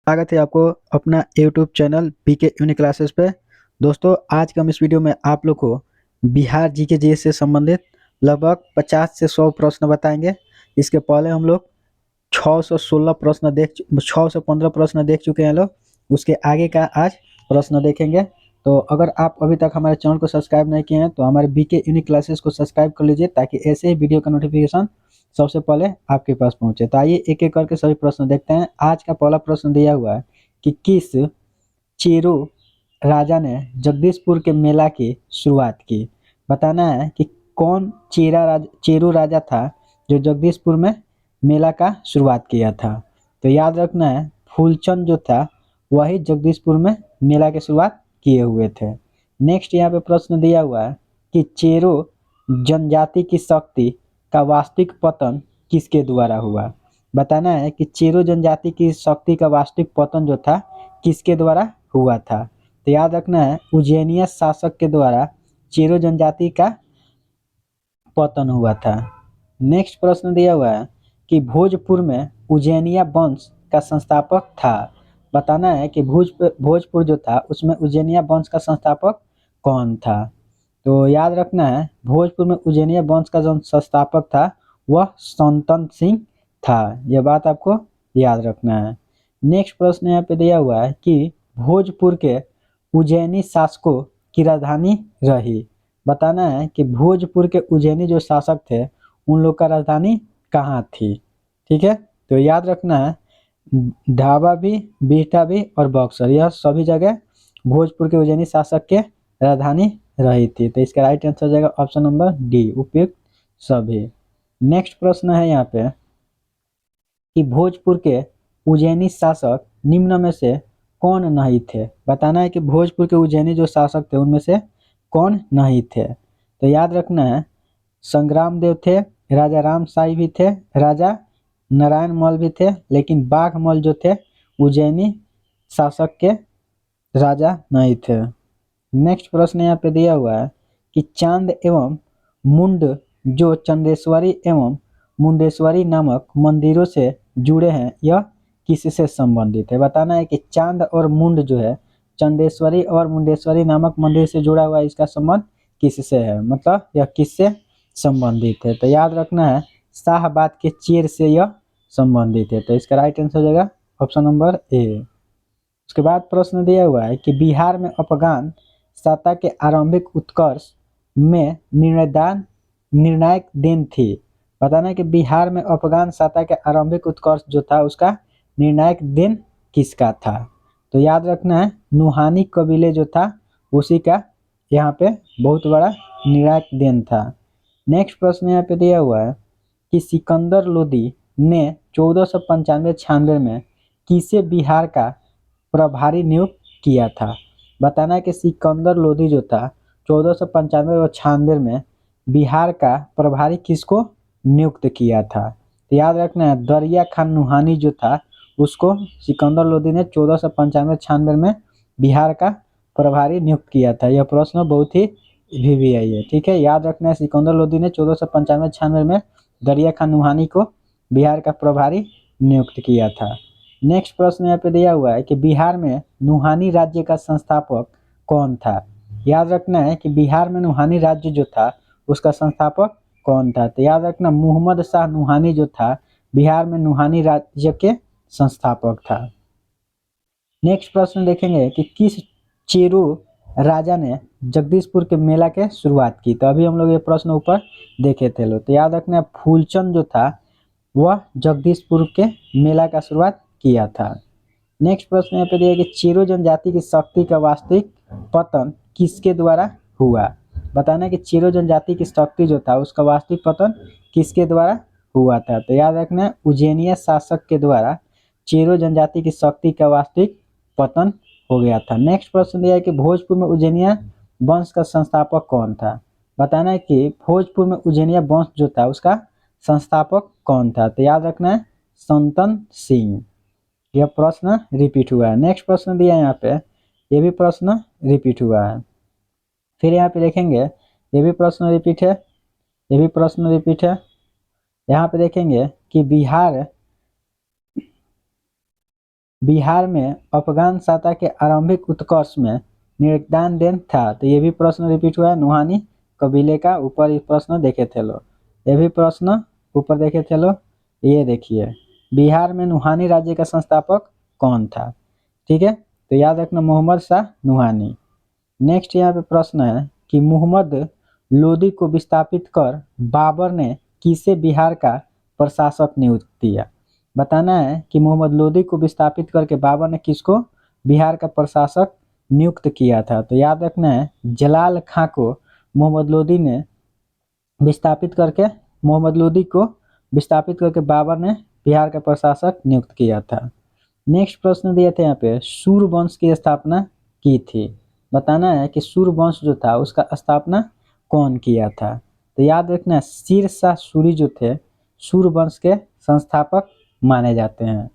स्वागत है आपको अपना YouTube channel PK unique classes पे। दोस्तों, आज के हम इस वीडियो में आप लोग को बिहार जीके जीएस से संबंधित लगभग 50 से 100 प्रश्न बताएंगे। इसके पहले हम लोग 615 प्रश्न देख चुके हैं लोग। उसके आगे का आज प्रश्न देखेंगे। तो अगर आप अभी तक हमारे चैनल को सब्सक्राइब नहीं किए हैं तो हमारे बीके यूनिक क्लासेस को सब्सक्राइब कर लीजिए, ताकि ऐसे ही वीडियो का नोटिफिकेशन सबसे पहले आपके पास पहुंचे। तो आइए एक एक करके सभी प्रश्न देखते हैं। आज का पहला प्रश्न दिया हुआ है कि किस चेरू राजा ने जगदीशपुर के मेला की शुरुआत की। बताना है कि कौन चेरू राजा था जो जगदीशपुर में मेला का शुरुआत किया था। तो याद रखना है, फूलचंद जो था वही जगदीशपुर में मेला की शुरुआत किए हुए थे। नेक्स्ट यहाँ पे प्रश्न दिया हुआ है कि चेरू जनजाति की शक्ति का वास्तविक पतन किसके द्वारा हुआ। बताना है कि चेरू जनजाति की शक्ति का वास्तविक पतन जो था किसके द्वारा हुआ था। तो याद रखना है, उज्जैनिया शासक के द्वारा चेरू जनजाति का पतन हुआ था। नेक्स्ट प्रश्न दिया हुआ है कि भोजपुर में उज्जैनिया वंश का संस्थापक था। बताना है कि भोजपुर जो था उसमें उज्जैनिया वंश का संस्थापक कौन था। तो याद रखना है, भोजपुर में उज्जैनिया वंश का जो संस्थापक था वह संतन सिंह था। यह बात आपको याद रखना है। नेक्स्ट प्रश्न यहाँ पे दिया हुआ है कि भोजपुर के उज्जैनी शासकों की राजधानी रही। बताना है कि भोजपुर के उज्जैनी जो शासक थे उन लोग का राजधानी कहाँ थी। ठीक है, तो याद रखना है, ढाबा भी, बीटा भी और बक्सर, यह सभी जगह भोजपुर के उज्जैनी शासक के राजधानी रही थी। तो इसका राइट आंसर हो जाएगा ऑप्शन नंबर डी, उपयुक्त सभी। नेक्स्ट प्रश्न है यहाँ पे कि भोजपुर के उज्जैनी शासक निम्न में से कौन नहीं थे। बताना है कि भोजपुर के उज्जैनी जो शासक थे उनमें से कौन नहीं थे। तो याद रखना है, संग्राम देव थे, राजा राम साई भी थे, राजा नारायण मल भी थे, लेकिन बाघ मल जो थे उज्जैनी शासक के राजा नहीं थे। नेक्स्ट प्रश्न यहाँ पे दिया हुआ है कि चांद एवं मुंड जो चंदेश्वरी एवं मुंडेश्वरी नामक मंदिरों से जुड़े हैं, यह किससे संबंधित है। बताना है कि चांद और मुंड जो है चंदेश्वरी और मुंडेश्वरी नामक मंदिर से जुड़ा हुआ है, इसका संबंध किससे है, मतलब यह किससे संबंधित है। तो याद रखना है, शाहबाद के चेर से यह संबंधित है। तो इसका राइट आंसर हो जाएगा ऑप्शन नंबर ए। उसके बाद प्रश्न दिया हुआ है कि बिहार में अफगान सत्ता के आरंभिक उत्कर्ष में निर्णायक देन थी। बताना है कि बिहार में अफगान सत्ता के आरंभिक उत्कर्ष जो था उसका निर्णायक देन किसका था। तो याद रखना है, नुहानी कबीले जो था उसी का यहाँ पे बहुत बड़ा निर्णायक देन था। नेक्स्ट प्रश्न यहाँ पे दिया हुआ है कि सिकंदर लोदी ने 1495-96 में किसे बिहार का प्रभारी नियुक्त किया था। बताना है कि सिकंदर लोदी जो था 1495 और 96 में बिहार का प्रभारी किसको नियुक्त किया था। तो याद रखना है, दरिया खान नुहानी जो था उसको सिकंदर लोदी ने 1495-96 में बिहार का प्रभारी नियुक्त किया था। यह प्रश्न बहुत ही वीवीआई है। ठीक है, याद रखना है, सिकंदर लोदी ने 1495-96 में दरिया खान नुहानी को बिहार का प्रभारी नियुक्त किया था। नेक्स्ट प्रश्न यहाँ पे दिया हुआ है कि बिहार में नुहानी राज्य का संस्थापक कौन था। याद रखना है कि बिहार में नुहानी राज्य जो था उसका संस्थापक कौन था। तो याद रखना, मोहम्मद शाह नुहानी जो था बिहार में नुहानी राज्य के संस्थापक था। नेक्स्ट प्रश्न देखेंगे कि किस चेरू राजा ने जगदीशपुर के मेला के शुरुआत की। तो अभी हम लोग ये प्रश्न ऊपर देखे थे लोग। तो याद रखना, फूलचंद जो था वह जगदीशपुर के मेला का शुरुआत किया था। नेक्स्ट प्रश्न यहाँ पे दिया कि चेरू जनजाति की शक्ति का वास्तविक पतन किसके द्वारा हुआ। बताना है कि चेरू जनजाति की शक्ति जो था उसका वास्तविक पतन किसके द्वारा हुआ था। तो याद रखना, उज्जैनिया शासक के द्वारा चेरू जनजाति की शक्ति का वास्तविक पतन हो गया था। नेक्स्ट प्रश्न दिया है कि भोजपुर में उज्जैनिया वंश का संस्थापक कौन था। बताना है कि भोजपुर में उज्जैनिया वंश जो था उसका संस्थापक कौन था। तो याद रखना है, संतन सिंह। यह प्रश्न रिपीट हुआ है। नेक्स्ट प्रश्न दिया है यहाँ पे, ये भी प्रश्न रिपीट हुआ है। फिर यहाँ पे देखेंगे, ये भी प्रश्न रिपीट है, ये भी प्रश्न रिपीट है। यहाँ पे देखेंगे कि बिहार बिहार में अफगान सत्ता के आरंभिक उत्कर्ष में निर्दान देन था। तो ये भी प्रश्न रिपीट हुआ है, नुहानी कबीले का ऊपर ये प्रश्न देखे थे लो, ये भी प्रश्न ऊपर देखे थे लो। ये देखिए, बिहार में नुहानी राज्य का संस्थापक कौन था? ठीक है, तो याद रखना मोहम्मद शाह नुहानी। नेक्स्ट यहाँ पे प्रश्न है कि मोहम्मद लोदी को विस्थापित कर बाबर ने किसे बिहार का प्रशासक नियुक्त किया? बताना है कि मोहम्मद लोदी को विस्थापित करके बाबर ने किसको बिहार का प्रशासक नियुक्त किया था? तो याद रखना है जलाल खां को मोहम्मद लोदी ने विस्थापित करके मोहम्मद लोदी को विस्थापित करके बाबर ने बिहार का प्रशासक नियुक्त किया था। नेक्स्ट प्रश्न दिए थे यहाँ पे, सूर्य वंश की स्थापना की थी। बताना है कि सूर्य वंश जो था उसका स्थापना कौन किया था? तो याद रखना शेर शाह सूरी जो थे सूर्य वंश के संस्थापक माने जाते हैं।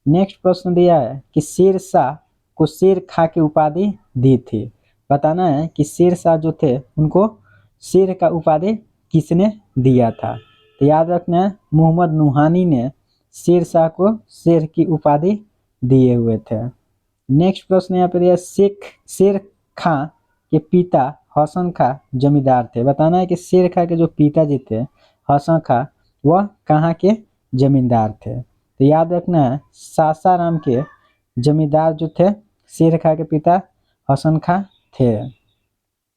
नेक्स्ट प्रश्न दिया है कि शेर शाह को शेर खां की उपाधि दी थी। बताना है कि शेर शाह जो थे उनको शेर का उपाधि किसने दिया था? तो याद रखना है मोहम्मद नुहानी ने शेर शाह को शेर की उपाधि दिए हुए थे। नेक्स्ट प्रश्न यहाँ पे दिया, शेर खां के पिता हसन खां जमींदार थे। बताना है कि शेर खां के जो पिताजी थे हसन खां वह कहाँ के जमींदार थे? तो याद रखना है सासाराम के जमींदार जो थे शेर खां के पिता हसन खां थे।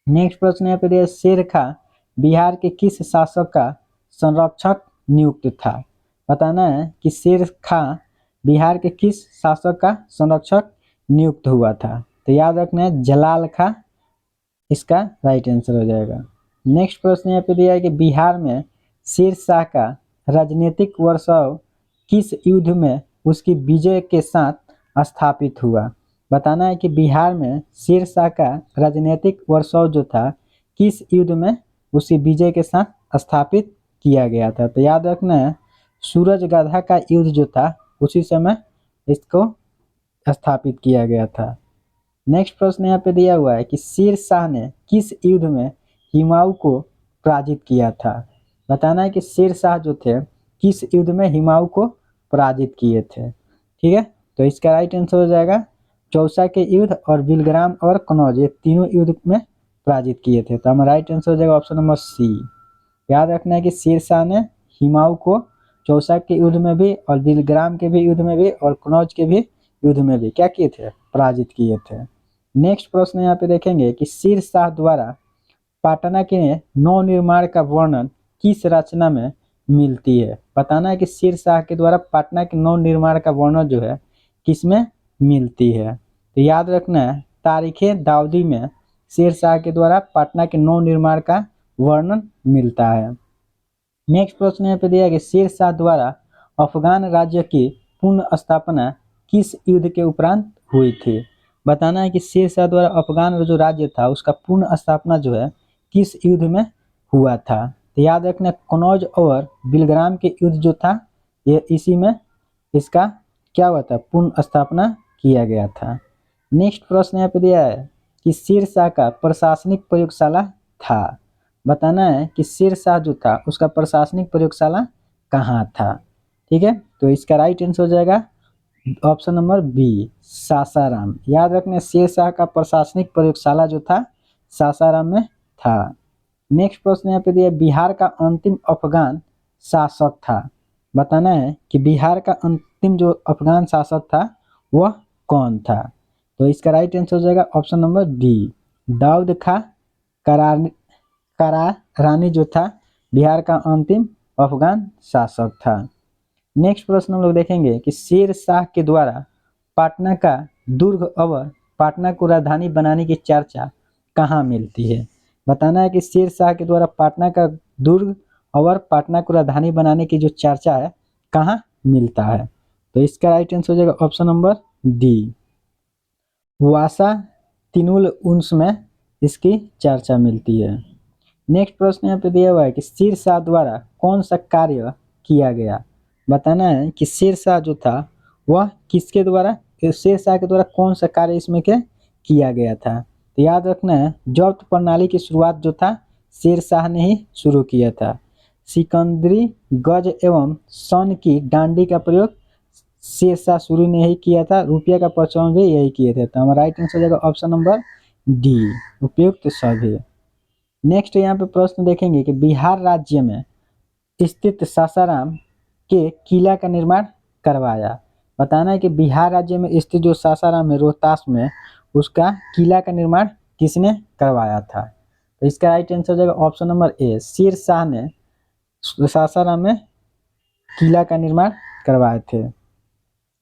नेक्स्ट प्रश्न यहाँ पे दिया, शेर खां बिहार के किस शासक का संरक्षक नियुक्त था? बताना है कि शेर खां बिहार के किस शासक का संरक्षक नियुक्त हुआ था? तो याद रखना है जलाल खां इसका राइट आंसर हो जाएगा। नेक्स्ट प्रश्न यहाँ पे दिया है कि बिहार में शेर शाह का राजनीतिक वर्चस्व किस युद्ध में उसकी विजय के साथ स्थापित हुआ? बताना है कि बिहार में शेर शाह का राजनीतिक वर्चस्व जो था किस युद्ध में उसकी विजय के साथ स्थापित किया गया था? तो याद रखना है सूरजगढ़ा का युद्ध जो था उसी समय इसको स्थापित किया गया था। नेक्स्ट प्रश्न यहाँ पे दिया हुआ है कि शेर शाह ने किस युद्ध में हुमायूं को पराजित किया था? बताना है कि शेर शाह जो थे किस युद्ध में हुमायूं को पराजित किए थे। ठीक है, तो इसका राइट आंसर हो जाएगा चौसा के युद्ध और बिलग्राम और कनौज, ये तीनों युद्ध में पराजित किए थे। तो हमारा राइट आंसर हो जाएगा ऑप्शन नंबर सी। याद रखना है कि शेर शाह ने हुमायूं को चौसा के युद्ध में भी और बिलग्राम के भी युद्ध में भी और कनौज के भी युद्ध में भी क्या किए थे? पराजित किए थे। नेक्स्ट प्रश्न यहाँ पे देखेंगे कि शेर शाह द्वारा पाटना के नवनिर्माण का वर्णन किस रचना में मिलती है? बताना है कि शेर शाह के द्वारा पाटना के नवनिर्माण का वर्णन जो है किसमें मिलती है? तो याद रखना है तारीखे दाऊदी में शेर शाह के द्वारा पाटना के नवनिर्माण का वर्णन मिलता है। नेक्स्ट प्रश्न यहाँ पे दिया है कि शेर शाह द्वारा अफगान राज्य की पुनः स्थापना किस युद्ध के उपरांत हुई थी? बताना है कि शेर शाह द्वारा अफगान जो राज्य था उसका पुनः स्थापना जो है किस युद्ध में हुआ था? तो याद रखना कनौज और बिलग्राम के युद्ध जो था ये इसी में इसका क्या हुआ था? पुनः स्थापना किया गया था। नेक्स्ट प्रश्न यहाँ पे दिया है कि शेर शाह का प्रशासनिक प्रयोगशाला था। बताना है कि शेर शाह जो था उसका प्रशासनिक प्रयोगशाला कहाँ था? ठीक है, तो इसका राइट आंसर हो जाएगा ऑप्शन नंबर बी सासाराम। याद रखना शेर शाह का प्रशासनिक प्रयोगशाला जो था सासाराम में था। नेक्स्ट प्रश्न यहाँ पे दिया बिहार का अंतिम अफगान शासक था। बताना है कि बिहार का अंतिम जो अफगान शासक था वह कौन था? तो इसका राइट आंसर हो जाएगा ऑप्शन नंबर डी दाऊद खां करारानी जो था बिहार का अंतिम अफगान शासक था। नेक्स्ट प्रश्न हम लोग देखेंगे कि शेर शाह के द्वारा पाटना का दुर्ग और पाटना को राजधानी बनाने की चर्चा कहाँ मिलती है? बताना है कि शेर शाह के द्वारा पाटना का दुर्ग और पाटना को राजधानी बनाने की जो चर्चा है कहाँ मिलता है? तो इसका राइट आंसर हो जाएगा ऑप्शन नंबर डी वासा तिनुल उन्स में इसकी चर्चा मिलती है। नेक्स्ट प्रश्न यहाँ पे दिया हुआ है कि शेर शाह द्वारा कौन सा कार्य किया गया? बताना है कि शेर शाह जो था वह किसके द्वारा शेर शाह के द्वारा कौन सा कार्य इसमें के किया गया था? तो याद रखना है जब्त प्रणाली की शुरुआत जो था शेर शाह ने ही शुरू किया था। सिकंदरी गज एवं सन की डांडी का प्रयोग शेरशाह सूरी ने यही किया था, रुपया का प्रचलन भी यही किए थे। तो हमारा राइट आंसर हो जाएगा ऑप्शन नंबर डी, उपयुक्त सभी। नेक्स्ट यहाँ पे प्रश्न देखेंगे कि बिहार राज्य में स्थित सासाराम के किला का निर्माण करवाया। बताना है कि बिहार राज्य में स्थित जो सासाराम है रोहतास में, उसका किला का निर्माण किसने करवाया था। तो इसका राइट आंसर हो जाएगा ऑप्शन नंबर ए, शेरशाह ने सासाराम में किला का निर्माण करवाए थे।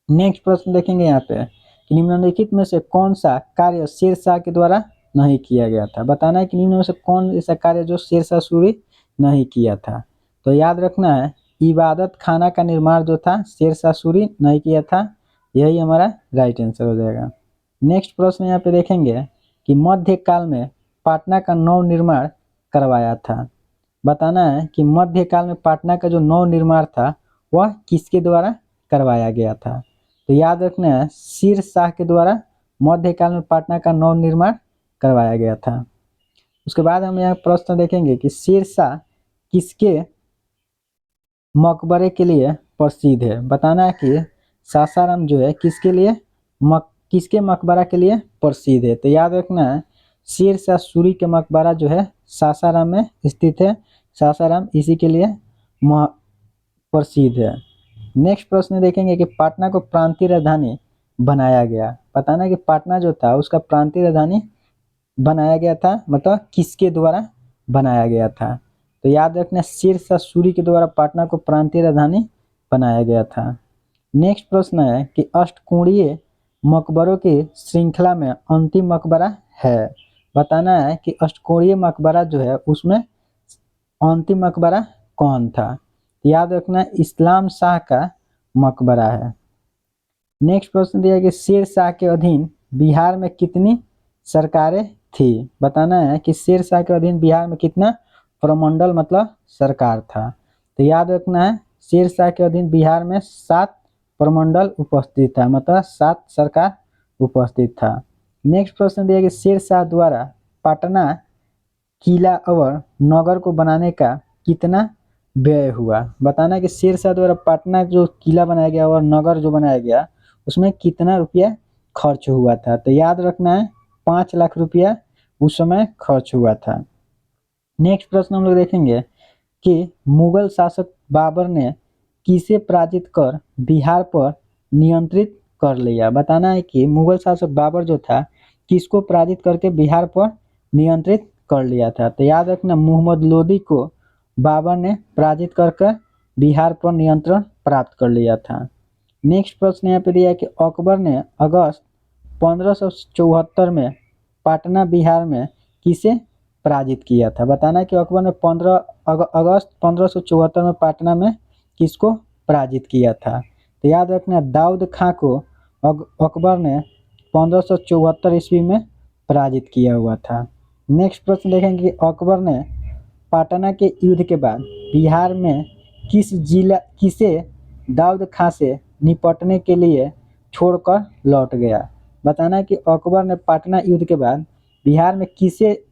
नेक्स्ट प्रश्न देखेंगे यहाँ पे कि निम्नलिखित में से कौन सा कार्य शेरशाह के द्वारा नहीं किया गया था। बताना है कि निम्न में से कौन ऐसा कार्य जो शेरशाह सूरी नहीं किया था। तो याद रखना है, इबादत खाना का निर्माण जो था शेरशाह सूरी नहीं किया था, यही हमारा राइट आंसर हो जाएगा। नेक्स्ट प्रश्न यहाँ पे देखेंगे कि मध्यकाल में पाटना का नव निर्माण करवाया था। बताना है कि मध्यकाल में पाटना का जो नव निर्माण था वह किसके द्वारा करवाया गया था। तो याद रखना है, शेरशाह के द्वारा मध्यकाल में पाटना का नव निर्माण करवाया गया था। उसके बाद हम यहाँ प्रश्न देखेंगे कि शेरशाह किसके मकबरे के लिए प्रसिद्ध है। बताना है कि सासाराम जो है किसके लिए किसके मकबरा के लिए प्रसिद्ध है। तो याद रखना है, शेरशाह सूरी के मकबरा जो है सासाराम में स्थित है। सासाराम इसी के लिए प्रसिद्ध है। नेक्स्ट प्रश्न देखेंगे कि पाटना को प्रांतीय राजधानी बनाया गया। बताना कि पाटना जो था उसका प्रांतीय राजधानी बनाया गया था, मतलब किसके द्वारा बनाया गया था। तो याद रखना, शेरशाह सूरी के द्वारा पाटना को प्रांतीय राजधानी बनाया गया था। नेक्स्ट प्रश्न है कि अष्टकोणीय मकबरों की श्रृंखला में अंतिम मकबरा है। बताना है कि अष्टकोणीय मकबरा जो है उसमें अंतिम मकबरा कौन था। याद रखना, इस्लाम शाह का मकबरा है। नेक्स्ट प्रश्न दिया कि शेरशाह के अधीन बिहार में कितनी सरकारें थी। बताना है कि शेरशाह के अधीन बिहार में कितना प्रमंडल मतलब सरकार था। तो याद रखना है, शेरशाह के अधीन बिहार में 7 प्रमंडल उपस्थित था, मतलब 7 सरकार उपस्थित था। नेक्स्ट प्रश्न दिया कि शेरशाह द्वारा पटना किला और नगर को बनाने का कितना व्यय हुआ। बताना कि शेरशाह द्वारा पटना जो किला बनाया गया और नगर जो बनाया गया उसमें कितना रुपया खर्च हुआ था। तो याद रखना है, 5 लाख रुपया उस समय खर्च हुआ था। नेक्स्ट प्रश्न हम लोग देखेंगे कि मुगल शासक बाबर ने किसे पराजित कर बिहार पर नियंत्रित कर लिया। बताना है कि मुगल शासक बाबर जो था किसको पराजित करके बिहार पर नियंत्रित कर लिया था। तो याद रखना, मोहम्मद लोदी को बाबर ने पराजित करके बिहार पर नियंत्रण प्राप्त कर लिया था। नेक्स्ट प्रश्न यहाँ पे दिया है कि अकबर ने अगस्त 1574 में पटना बिहार में किसे पराजित किया था। बताना कि अकबर ने 15 अगस्त 1574 में पटना में किसको पराजित किया था। तो याद रखना, दाऊद खां को अकबर ने 1574 ईस्वी में पराजित किया हुआ था। नेक्स्ट प्रश्न देखेंगे कि अकबर ने पटना के युद्ध के बाद बिहार में किसे दाऊद खां से निपटने के लिए छोड़कर लौट गया। बताना कि अकबर ने पटना युद्ध के बाद बिहार में किसे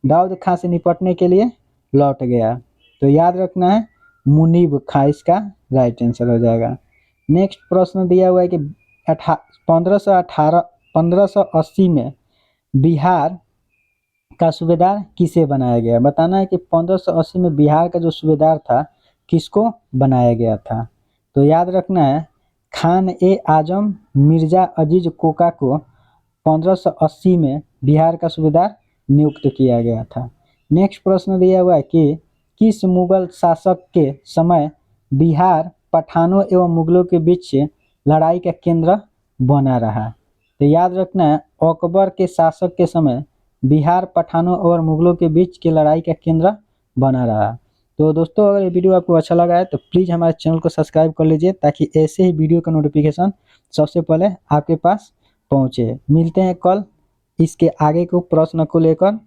दाऊद खां से निपटने के लिए लौट गया। तो याद रखना है, मुनीब खां इसका राइट आंसर हो जाएगा। नेक्स्ट प्रश्न दिया हुआ है कि 1580 में बिहार का सूबेदार किसे बनाया गया। बताना है कि 1580 में बिहार का जो सूबेदार था किसको बनाया गया था। तो याद रखना है, खान ए आजम मिर्जा अजीज कोका को 1580 में बिहार का सूबेदार नियुक्त किया गया था। नेक्स्ट प्रश्न दिया हुआ है कि किस मुगल शासक के समय बिहार पठानों एवं मुगलों के बीच लड़ाई का केंद्र बना रहा। तो याद रखना है, अकबर के शासक के समय बिहार पठानों और मुगलों के बीच की लड़ाई का केंद्र बना रहा। तो दोस्तों, अगर ये वीडियो आपको अच्छा लगा है तो प्लीज़ हमारे चैनल को सब्सक्राइब कर लीजिए ताकि ऐसे ही वीडियो का नोटिफिकेशन सबसे पहले आपके पास पहुँचे। मिलते हैं कल इसके आगे को प्रश्न को लेकर।